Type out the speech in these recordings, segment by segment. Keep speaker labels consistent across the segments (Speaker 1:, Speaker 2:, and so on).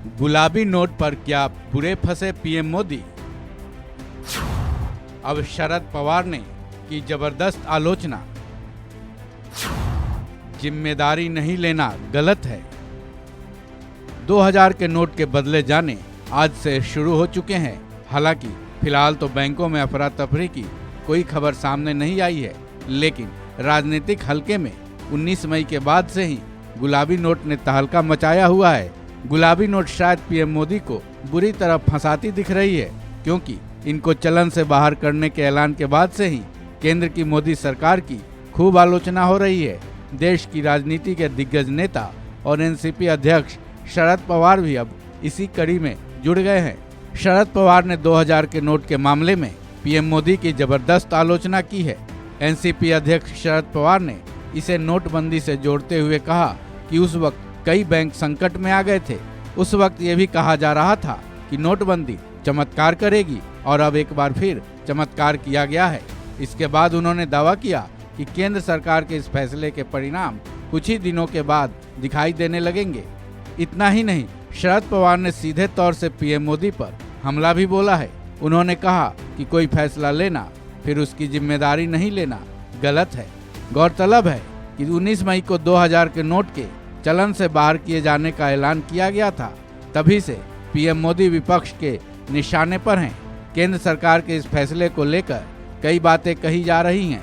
Speaker 1: गुलाबी नोट पर क्या बुरे फंसे पीएम मोदी। अब शरद पवार ने की जबरदस्त आलोचना। जिम्मेदारी नहीं लेना गलत है। 2000 के नोट के बदले जाने आज से शुरू हो चुके हैं। हालांकि फिलहाल तो बैंकों में अफरा तफरी की कोई खबर सामने नहीं आई है, लेकिन राजनीतिक हलके में 19 मई के बाद से ही गुलाबी नोट ने तहलका मचाया हुआ है। गुलाबी नोट शायद पीएम मोदी को बुरी तरह फंसाती दिख रही है, क्योंकि इनको चलन से बाहर करने के ऐलान के बाद से ही केंद्र की मोदी सरकार की खूब आलोचना हो रही है। देश की राजनीति के दिग्गज नेता और एनसीपी अध्यक्ष शरद पवार भी अब इसी कड़ी में जुड़ गए हैं। शरद पवार ने 2000 के नोट के मामले में पीएम मोदी की जबरदस्त आलोचना की है। एनसीपी अध्यक्ष शरद पवार ने इसे नोटबंदी से जोड़ते हुए कहा कि उस वक्त कई बैंक संकट में आ गए थे। उस वक्त ये भी कहा जा रहा था कि नोटबंदी चमत्कार करेगी और अब एक बार फिर चमत्कार किया गया है। इसके बाद उन्होंने दावा किया कि केंद्र सरकार के इस फैसले के परिणाम कुछ ही दिनों के बाद दिखाई देने लगेंगे। इतना ही नहीं, शरद पवार ने सीधे तौर से पीएम मोदी पर हमला भी बोला है। उन्होंने कहा कि कोई फैसला लेना फिर उसकी जिम्मेदारी नहीं लेना गलत है। गौरतलब है कि 19 मई को 2000 के नोट के चलन से बाहर किए जाने का ऐलान किया गया था। तभी से पीएम मोदी विपक्ष के निशाने पर हैं। केंद्र सरकार के इस फैसले को लेकर कई बातें कही जा रही हैं।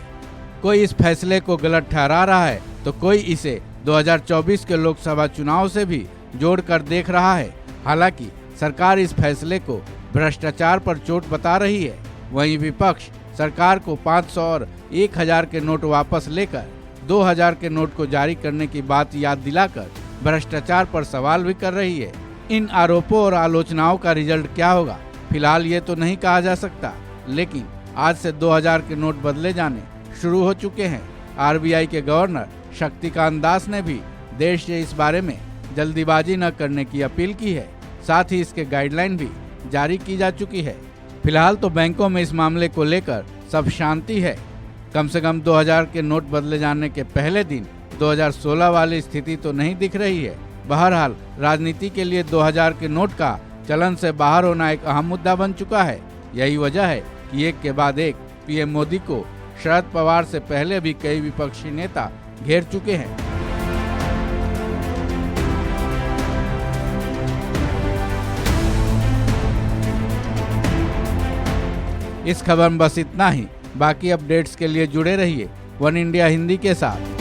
Speaker 1: कोई इस फैसले को गलत ठहरा रहा है तो कोई इसे 2024 के लोकसभा चुनाव से भी जोड़कर देख रहा है। हालांकि सरकार इस फैसले को भ्रष्टाचार पर चोट बता रही है। वहीं विपक्ष सरकार को 500 और 1000 के नोट वापस लेकर 2000 के नोट को जारी करने की बात याद दिलाकर भ्रष्टाचार पर सवाल भी कर रही है। इन आरोपों और आलोचनाओं का रिजल्ट क्या होगा, फिलहाल ये तो नहीं कहा जा सकता, लेकिन आज से 2000 के नोट बदले जाने शुरू हो चुके हैं। आरबीआई के गवर्नर शक्तिकांत दास ने भी देश से इस बारे में जल्दीबाजी न करने की अपील की है। साथ ही इसके गाइडलाइन भी जारी की जा चुकी है। फिलहाल तो बैंकों में इस मामले को लेकर सब शांति है। कम से कम 2000 के नोट बदले जाने के पहले दिन 2016 वाली स्थिति तो नहीं दिख रही है। बहरहाल राजनीति के लिए 2000 के नोट का चलन से बाहर होना एक अहम मुद्दा बन चुका है। यही वजह है कि एक के बाद एक पीएम मोदी को शरद पवार से पहले भी कई विपक्षी नेता घेर चुके हैं। इस खबर में बस इतना ही। बाकी अपडेट्स के लिए जुड़े रहिए वन इंडिया हिंदी के साथ।